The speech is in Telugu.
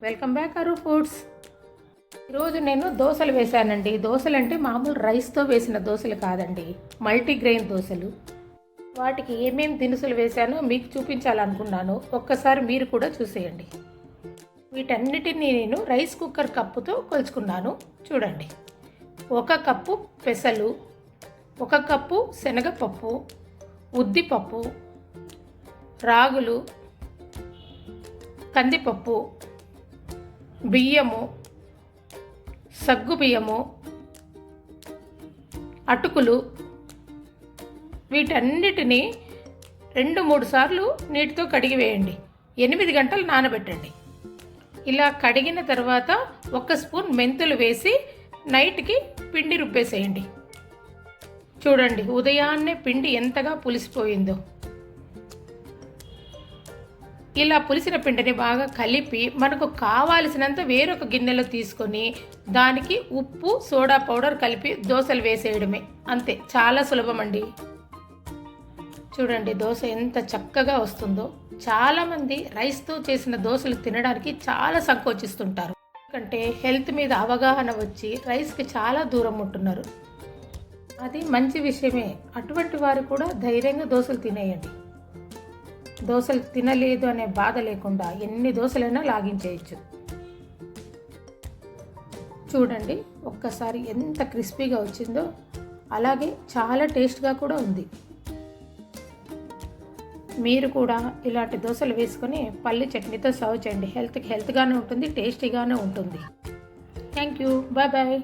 వెల్కమ్ బ్యాక్ అరు ఫుడ్స్. ఈరోజు నేను దోశలు వేశానండి. దోశలు అంటే మామూలు రైస్తో వేసిన దోశలు కాదండి, మల్టీగ్రెయిన్ దోశలు. వాటికి ఏమేమి దినుసులు వేశానో మీకు చూపించాలనుకున్నాను. ఒక్కసారి మీరు కూడా చూసేయండి. వీటన్నిటిని నేను రైస్ కుక్కర్ కప్పుతో కొలుచుకున్నాను. చూడండి, 1 కప్పు పెసలు, 1 కప్పు శనగపప్పు, ఉద్దిపప్పు, రాగులు, కందిపప్పు, బియ్యము, సగ్గు బియ్యము, అటుకులు, వీటన్నిటినీ 2-3 సార్లు నీటితో కడిగి వేయండి. 8 గంటలు నానబెట్టండి. ఇలా కడిగిన తర్వాత 1 స్పూన్ మెంతులు వేసి నైట్కి పిండి రుబ్బేసేయండి. చూడండి, ఉదయాన్నే పిండి ఎంతగా పులిసిపోయిందో. ఇలా పులిసిన పిండిని బాగా కలిపి మనకు కావాల్సినంత వేరొక గిన్నెలో తీసుకొని దానికి ఉప్పు, సోడా పౌడర్ కలిపి దోశలు వేసేయడమే. అంతే, చాలా సులభం అండి. చూడండి, దోశ ఎంత చక్కగా వస్తుందో. చాలామంది రైస్తో చేసిన దోశలు తినడానికి చాలా సంకోచిస్తుంటారు. ఎందుకంటే హెల్త్ మీద అవగాహన వచ్చి రైస్కి చాలా దూరం ఉంటున్నారు. అది మంచి విషయమే. అటువంటి వారు కూడా ధైర్యంగా దోశలు తినేయండి. దోశలు తినలేదు అనే బాధ లేకుండా ఎన్ని దోశలైనా లాగించేయచ్చు. చూడండి, ఒక్కసారి ఎంత క్రిస్పీగా వచ్చిందో, అలాగే చాలా టేస్ట్గా కూడా ఉంది. మీరు కూడా ఇలాంటి దోశలు వేసుకొని పల్లి చట్నీతో సర్వ్ చేయండి. హెల్త్గానే ఉంటుంది, టేస్టీగానే ఉంటుంది. Thank you. Bye bye.